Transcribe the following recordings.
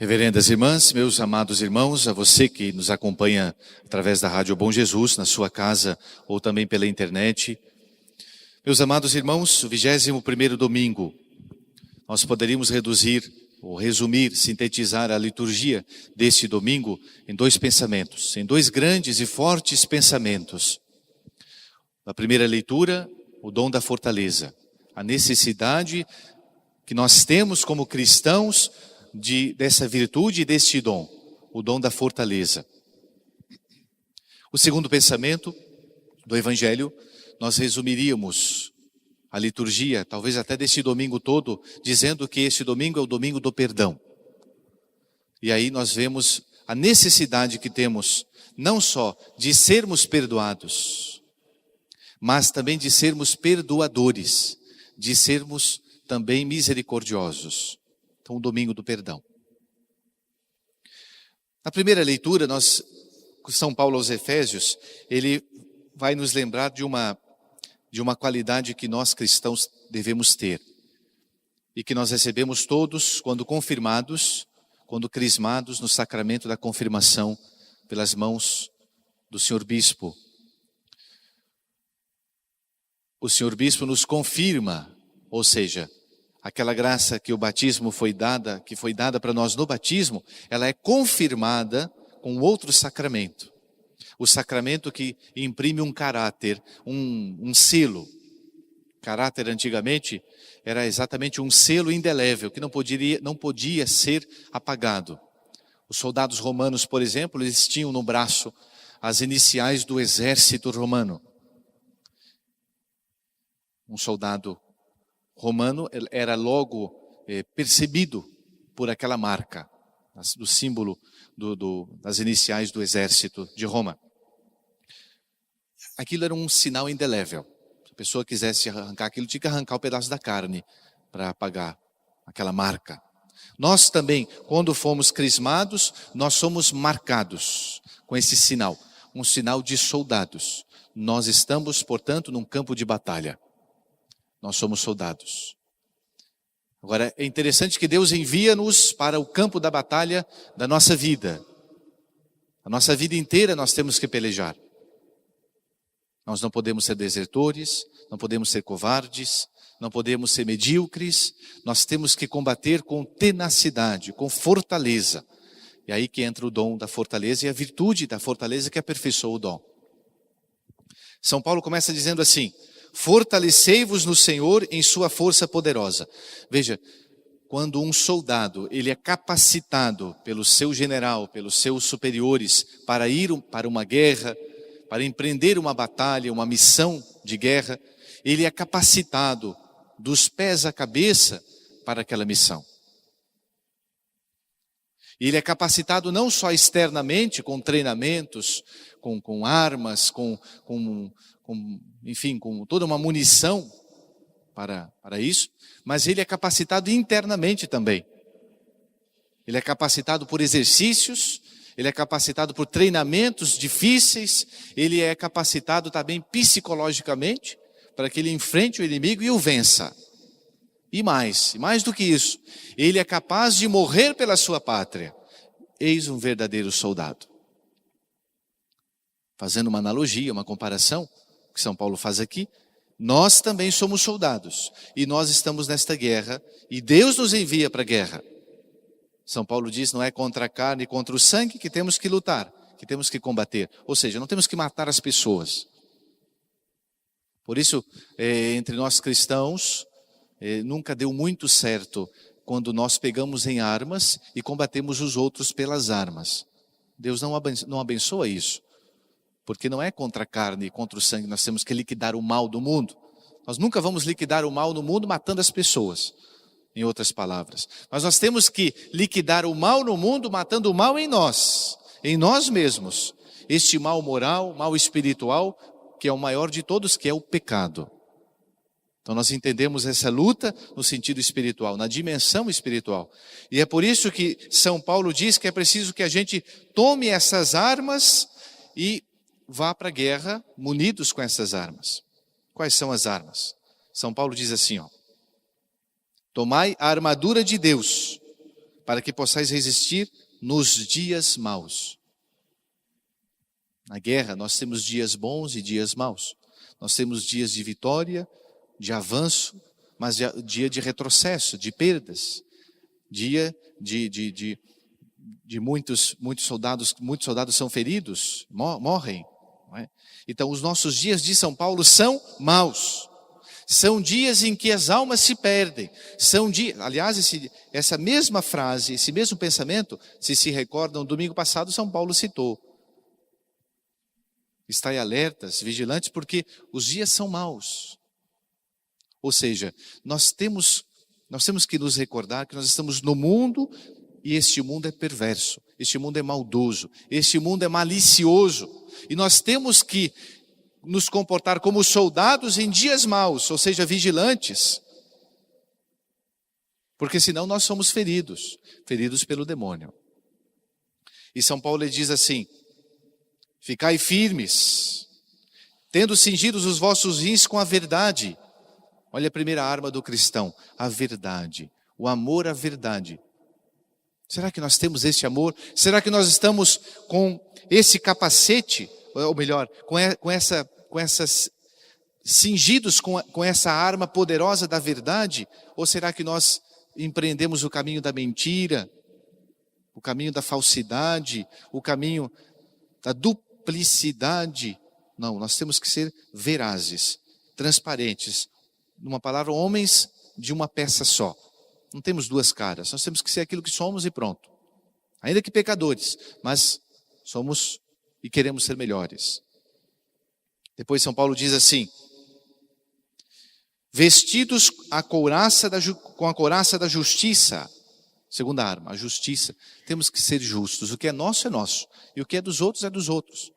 Reverendas irmãs, meus amados irmãos, a você que nos acompanha através da Rádio Bom Jesus, na sua casa ou também pela internet. Meus amados irmãos, o 21º domingo, nós poderíamos reduzir ou resumir, sintetizar a liturgia deste domingo em dois pensamentos, em dois grandes e fortes pensamentos. Na primeira leitura, o dom da fortaleza, a necessidade que nós temos como cristãos dessa virtude e deste dom, o dom da fortaleza. O segundo pensamento do Evangelho, nós resumiríamos a liturgia, talvez até deste domingo todo, dizendo que este domingo é o domingo do perdão. E aí nós vemos a necessidade que temos, não só de sermos perdoados, mas também de sermos perdoadores, de sermos também misericordiosos. Então, o domingo do perdão. Na primeira leitura, São Paulo aos Efésios, ele vai nos lembrar de uma qualidade que nós cristãos devemos ter. E que nós recebemos todos quando confirmados, quando crismados no sacramento da confirmação pelas mãos do Senhor Bispo. O Senhor Bispo nos confirma, ou seja, aquela graça que o batismo que foi dada para nós no batismo, ela é confirmada com outro sacramento. O sacramento que imprime um caráter, um selo. Caráter antigamente era exatamente um selo indelével, que não podia ser apagado. Os soldados romanos, por exemplo, eles tinham no braço as iniciais do exército romano. Um soldado romano era logo percebido por aquela marca, do símbolo das iniciais do exército de Roma. Aquilo era um sinal indelével. Se a pessoa quisesse arrancar aquilo, tinha que arrancar o pedaço da carne para apagar aquela marca. Nós também, quando fomos crismados, nós somos marcados com esse sinal, um sinal de soldados. Nós estamos, portanto, num campo de batalha. Nós somos soldados. Agora, é interessante que Deus envia-nos para o campo da batalha da nossa vida. A nossa vida inteira nós temos que pelejar. Nós não podemos ser desertores, não podemos ser covardes, não podemos ser medíocres. Nós temos que combater com tenacidade, com fortaleza. E aí que entra o dom da fortaleza e a virtude da fortaleza que aperfeiçoa o dom. São Paulo começa dizendo assim: fortalecei-vos no Senhor em sua força poderosa. Veja, quando um soldado ele é capacitado pelo seu general, pelos seus superiores, para ir para uma guerra, para empreender uma batalha, uma missão de guerra, ele é capacitado dos pés à cabeça para aquela missão. Ele é capacitado não só externamente, com treinamentos, com armas, enfim, com toda uma munição para isso, mas ele é capacitado internamente também. Ele é capacitado por exercícios, ele é capacitado por treinamentos difíceis, ele é capacitado também psicologicamente para que ele enfrente o inimigo e o vença. E mais do que isso, ele é capaz de morrer pela sua pátria. Eis um verdadeiro soldado. Fazendo uma analogia, uma comparação, que São Paulo faz aqui, nós também somos soldados, e nós estamos nesta guerra, e Deus nos envia para a guerra. São Paulo diz, não é contra a carne e contra o sangue que temos que lutar, que temos que combater, ou seja, não temos que matar as pessoas. Por isso, entre nós cristãos, nunca deu muito certo quando nós pegamos em armas e combatemos os outros pelas armas. Deus não abençoa isso. Porque não é contra a carne e contra o sangue, nós temos que liquidar o mal do mundo. Nós nunca vamos liquidar o mal no mundo matando as pessoas, em outras palavras. Mas nós temos que liquidar o mal no mundo matando o mal em nós mesmos. Este mal moral, mal espiritual, que é o maior de todos, que é o pecado. Então nós entendemos essa luta no sentido espiritual, na dimensão espiritual. E é por isso que São Paulo diz que é preciso que a gente tome essas armas e vá para a guerra munidos com essas armas. Quais são as armas? São Paulo diz assim, tomai a armadura de Deus, para que possais resistir nos dias maus. Na guerra nós temos dias bons e dias maus. Nós temos dias de vitória, de avanço, mas dia de retrocesso, de perdas. Dia de muitos soldados são feridos, morrem. Não é? Então os nossos dias de São Paulo são maus. São dias em que as almas se perdem. São dias, aliás, essa mesma frase, esse mesmo pensamento, se recordam, domingo passado São Paulo citou. Estai alertas, vigilantes, porque os dias são maus. Ou seja, nós temos que nos recordar que nós estamos no mundo e este mundo é perverso, este mundo é maldoso, este mundo é malicioso. E nós temos que nos comportar como soldados em dias maus, ou seja, vigilantes. Porque senão nós somos feridos pelo demônio. E São Paulo diz assim: ficai firmes, tendo cingidos os vossos rins com a verdade. Olha a primeira arma do cristão, a verdade, o amor à verdade. Será que nós temos esse amor? Será que nós estamos com esse capacete, ou melhor, cingidos com essa arma poderosa da verdade? Ou será que nós empreendemos o caminho da mentira, o caminho da falsidade, o caminho da duplicidade? Não, nós temos que ser verazes, transparentes. Numa palavra, homens de uma peça só. Não temos duas caras, nós temos que ser aquilo que somos e pronto. Ainda que pecadores, mas somos e queremos ser melhores. Depois São Paulo diz assim: vestidos com a couraça da justiça. Segunda arma, a justiça. Temos que ser justos. O que é nosso é nosso. E o que é dos outros é dos outros.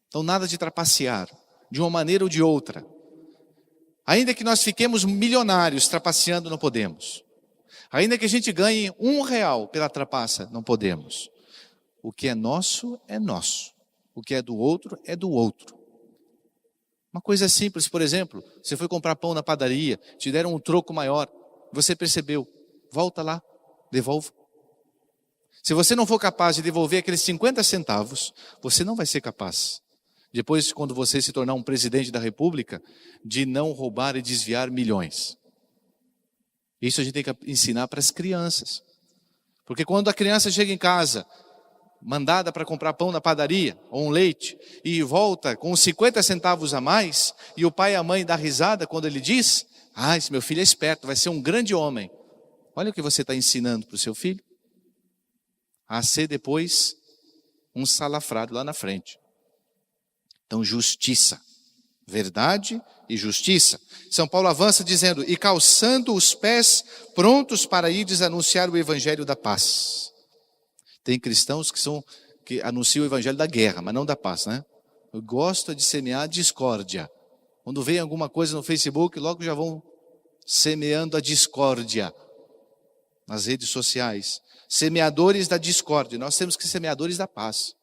Então nada de trapacear, de uma maneira ou de outra. Ainda que nós fiquemos milionários trapaceando, não podemos. Ainda que a gente ganhe R$1 pela trapaça, não podemos. O que é nosso é nosso. O que é do outro é do outro. Uma coisa simples, por exemplo, você foi comprar pão na padaria, te deram um troco maior, você percebeu, volta lá, devolva. Se você não for capaz de devolver aqueles 50 centavos, você não vai ser capaz. Depois, quando você se tornar um presidente da república, de não roubar e desviar milhões. Isso a gente tem que ensinar para as crianças. Porque quando a criança chega em casa, mandada para comprar pão na padaria, ou um leite, e volta com 50 centavos a mais, e o pai e a mãe dão risada quando ele diz: esse meu filho é esperto, vai ser um grande homem. Olha o que você está ensinando para o seu filho. A ser depois um salafrado lá na frente. Então, justiça, verdade e justiça. São Paulo avança dizendo: e calçando os pés prontos para irdes anunciar o evangelho da paz. Tem cristãos que anunciam o evangelho da guerra, mas não da paz, né? Eu gosto de semear discórdia. Quando vem alguma coisa no Facebook, logo já vão semeando a discórdia nas redes sociais. Semeadores da discórdia. Nós temos que ser semeadores da paz.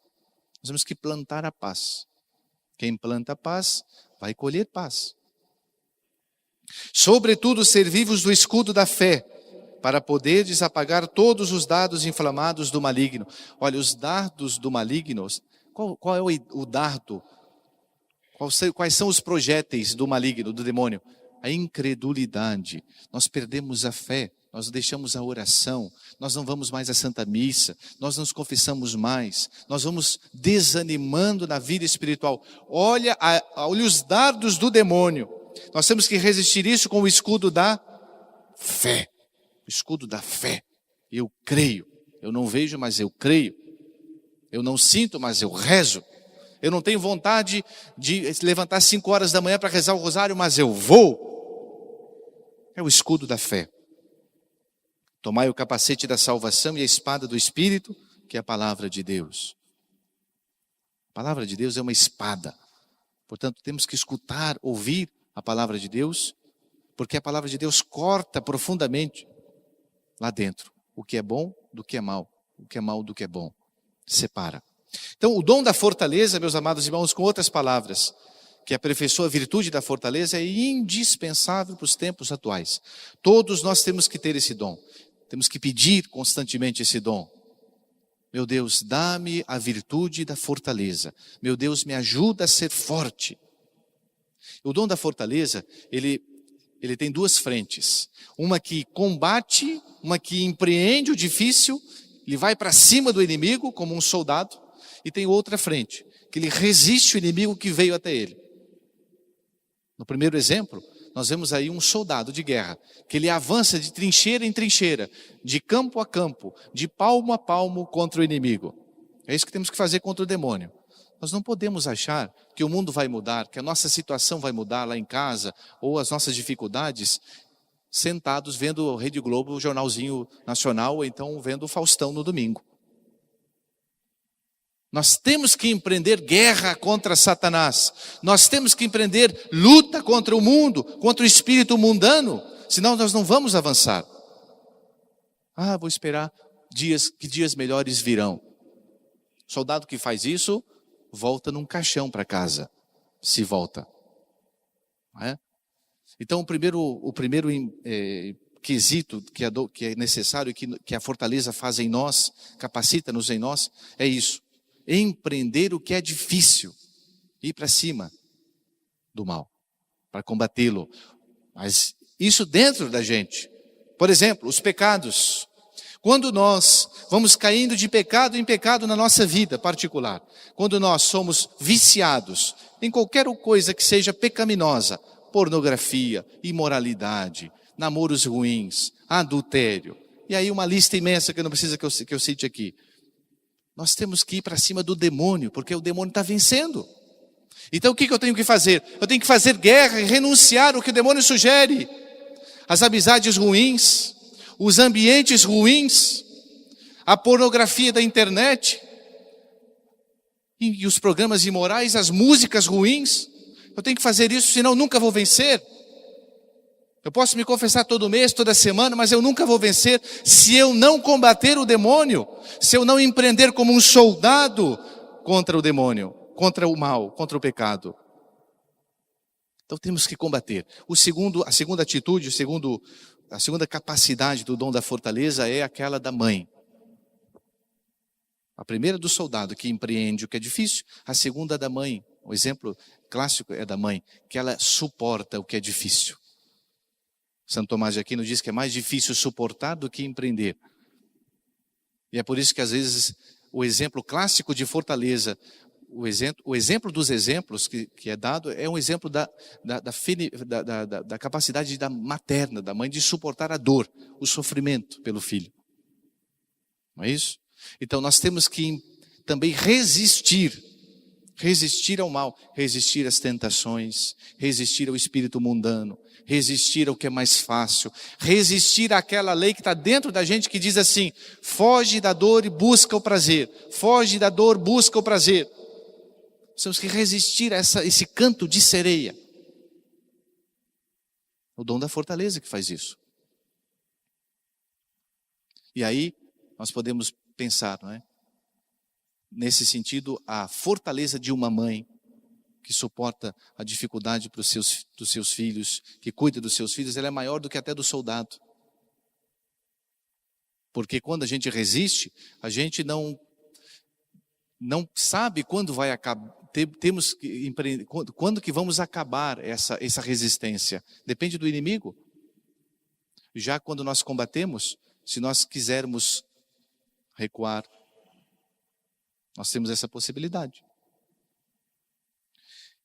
Nós temos que plantar a paz. Quem planta paz, vai colher paz. Sobretudo, servivos do escudo da fé, para poderes apagar todos os dardos inflamados do maligno. Olha, os dardos do maligno, qual é o dardo? Quais são os projéteis do maligno, do demônio? A incredulidade. Nós perdemos a fé. Nós deixamos a oração, nós não vamos mais à Santa Missa, nós não nos confessamos mais, nós vamos desanimando na vida espiritual. Olha os dardos do demônio. Nós temos que resistir isso com o escudo da fé. O escudo da fé. Eu creio. Eu não vejo, mas eu creio. Eu não sinto, mas eu rezo. Eu não tenho vontade de levantar às 5 horas da manhã para rezar o rosário, mas eu vou. É o escudo da fé. Tomai o capacete da salvação e a espada do Espírito, que é a palavra de Deus. A palavra de Deus é uma espada. Portanto, temos que escutar, ouvir a palavra de Deus, porque a palavra de Deus corta profundamente lá dentro o que é bom do que é mal, o que é mal do que é bom. Separa. Então, o dom da fortaleza, meus amados irmãos, com outras palavras, que aperfeiçoa a virtude da fortaleza, é indispensável para os tempos atuais. Todos nós temos que ter esse dom. Temos que pedir constantemente esse dom. Meu Deus, dá-me a virtude da fortaleza. Meu Deus, me ajuda a ser forte. O dom da fortaleza, ele tem duas frentes. Uma que combate, uma que empreende o difícil, ele vai para cima do inimigo como um soldado. E tem outra frente, que ele resiste o inimigo que veio até ele. No primeiro exemplo, nós vemos aí um soldado de guerra, que ele avança de trincheira em trincheira, de campo a campo, de palmo a palmo contra o inimigo. É isso que temos que fazer contra o demônio. Nós não podemos achar que o mundo vai mudar, que a nossa situação vai mudar lá em casa, ou as nossas dificuldades, sentados vendo o Rede Globo, o jornalzinho nacional, ou então vendo o Faustão no domingo. Nós temos que empreender guerra contra Satanás. Nós temos que empreender luta contra o mundo, contra o espírito mundano, senão nós não vamos avançar. Vou esperar que dias melhores virão. O soldado que faz isso, volta num caixão para casa, se volta. Não é? Então o primeiro quesito que é necessário, que a fortaleza faz em nós, capacita-nos em nós, é isso. Empreender o que é difícil, ir para cima do mal, para combatê-lo. Mas isso dentro da gente. Por exemplo, os pecados. Quando nós vamos caindo de pecado em pecado na nossa vida particular, quando nós somos viciados em qualquer coisa que seja pecaminosa, pornografia, imoralidade, namoros ruins, adultério, e aí uma lista imensa que não precisa que eu cite aqui. Nós temos que ir para cima do demônio, porque o demônio está vencendo. Então o que eu tenho que fazer? Eu tenho que fazer guerra e renunciar ao que o demônio sugere. As amizades ruins, os ambientes ruins, a pornografia da internet, e os programas imorais, as músicas ruins. Eu tenho que fazer isso, senão eu nunca vou vencer. Eu posso me confessar todo mês, toda semana, mas eu nunca vou vencer se eu não combater o demônio, se eu não empreender como um soldado contra o demônio, contra o mal, contra o pecado. Então temos que combater. A segunda atitude, a segunda capacidade do dom da fortaleza é aquela da mãe. A primeira do soldado, que empreende o que é difícil. A segunda da mãe, o exemplo clássico é da mãe, que ela suporta o que é difícil. Santo Tomás de Aquino diz que é mais difícil suportar do que empreender. E é por isso que às vezes o exemplo clássico de fortaleza, o exemplo dos exemplos que é dado, é um exemplo da capacidade materna, da mãe de suportar a dor, o sofrimento pelo filho. Não é isso? Então nós temos que também resistir ao mal, resistir às tentações, resistir ao espírito mundano, resistir ao que é mais fácil, resistir àquela lei que está dentro da gente que diz assim: foge da dor e busca o prazer, foge da dor, busca o prazer. Temos que resistir a esse canto de sereia. O dom da fortaleza que faz isso. E aí nós podemos pensar, não é? Nesse sentido, a fortaleza de uma mãe que suporta a dificuldade dos seus filhos, que cuida dos seus filhos, ela é maior do que até do soldado. Porque quando a gente resiste, a gente não sabe quando vai acabar, temos que empreender, quando que vamos acabar essa resistência. Depende do inimigo. Já quando nós combatemos, se nós quisermos recuar, nós temos essa possibilidade.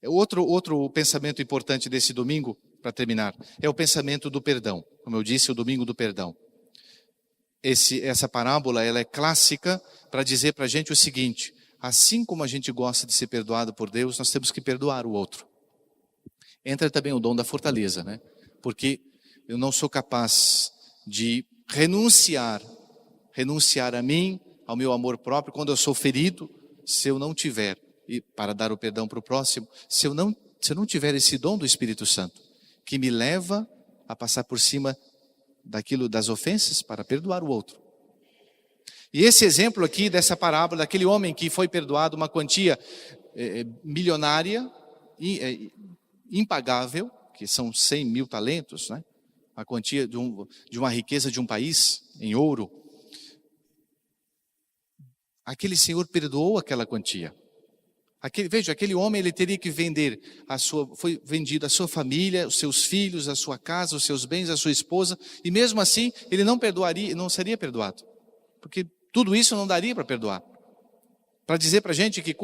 Outro pensamento importante desse domingo, para terminar, é o pensamento do perdão. Como eu disse, o domingo do perdão. Essa parábola ela é clássica para dizer para a gente o seguinte: assim como a gente gosta de ser perdoado por Deus, nós temos que perdoar o outro. Entra também o dom da fortaleza, né? Porque eu não sou capaz de renunciar a mim, ao meu amor próprio, quando eu sou ferido, se eu não tiver, e para dar o perdão para o próximo, se eu não tiver esse dom do Espírito Santo, que me leva a passar por cima das ofensas para perdoar o outro. E esse exemplo aqui dessa parábola, daquele homem que foi perdoado uma quantia milionária, impagável, que são 100 mil talentos, né? a quantia de uma riqueza de um país em ouro. Aquele senhor perdoou aquela quantia. Aquele homem, ele teria que vender foi vendido a sua família, os seus filhos, a sua casa, os seus bens, a sua esposa, e mesmo assim ele não seria perdoado, porque tudo isso não daria para perdoar. Para dizer para a gente que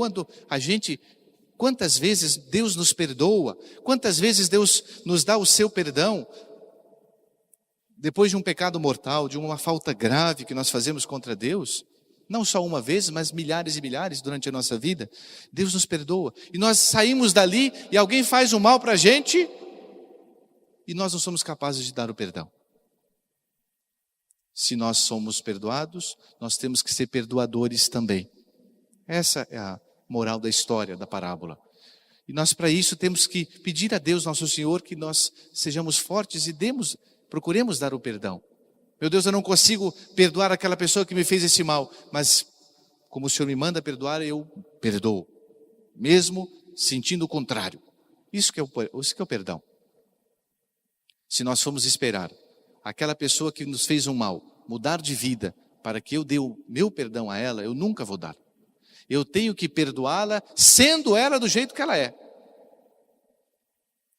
quantas vezes Deus nos perdoa, quantas vezes Deus nos dá o seu perdão, depois de um pecado mortal, de uma falta grave que nós fazemos contra Deus, não só uma vez, mas milhares e milhares durante a nossa vida, Deus nos perdoa. E nós saímos dali e alguém faz um mal para a gente e nós não somos capazes de dar o perdão. Se nós somos perdoados, nós temos que ser perdoadores também. Essa é a moral da história, da parábola. E nós, para isso, temos que pedir a Deus, nosso Senhor, que nós sejamos fortes e procuremos dar o perdão. Meu Deus, eu não consigo perdoar aquela pessoa que me fez esse mal, mas como o Senhor me manda perdoar, eu perdoo, mesmo sentindo o contrário. Isso que é o perdão. Se nós formos esperar aquela pessoa que nos fez um mal mudar de vida para que eu dê o meu perdão a ela, eu nunca vou dar. Eu tenho que perdoá-la sendo ela do jeito que ela é.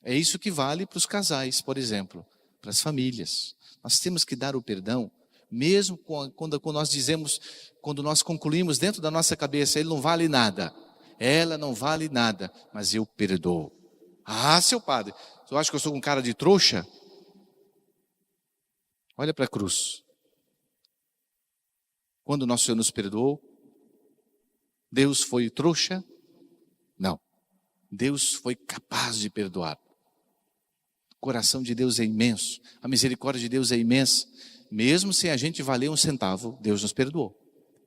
É isso que vale para os casais, por exemplo, para as famílias. Nós temos que dar o perdão, mesmo quando nós concluímos dentro da nossa cabeça, ele não vale nada, ela não vale nada, mas eu perdoo. Ah, seu padre, você acha que eu sou um cara de trouxa? Olha para a cruz. Quando nosso Senhor nos perdoou, Deus foi trouxa? Não. Deus foi capaz de perdoar. O coração de Deus é imenso, a misericórdia de Deus é imensa. Mesmo sem a gente valer um centavo, Deus nos perdoou.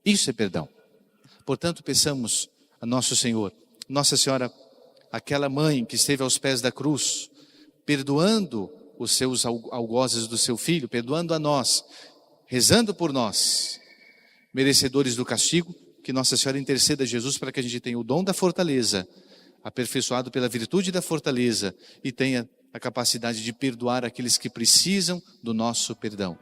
Isso é perdão. Portanto, peçamos a nosso Senhor, Nossa Senhora, aquela mãe que esteve aos pés da cruz, perdoando os seus algozes do seu filho, perdoando a nós, rezando por nós, merecedores do castigo, que Nossa Senhora interceda a Jesus para que a gente tenha o dom da fortaleza, aperfeiçoado pela virtude da fortaleza, e tenha a capacidade de perdoar aqueles que precisam do nosso perdão.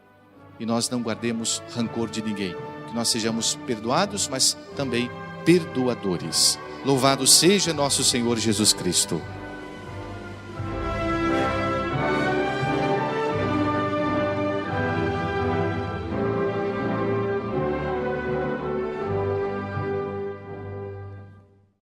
E nós não guardemos rancor de ninguém. Que nós sejamos perdoados, mas também perdoadores. Louvado seja nosso Senhor Jesus Cristo.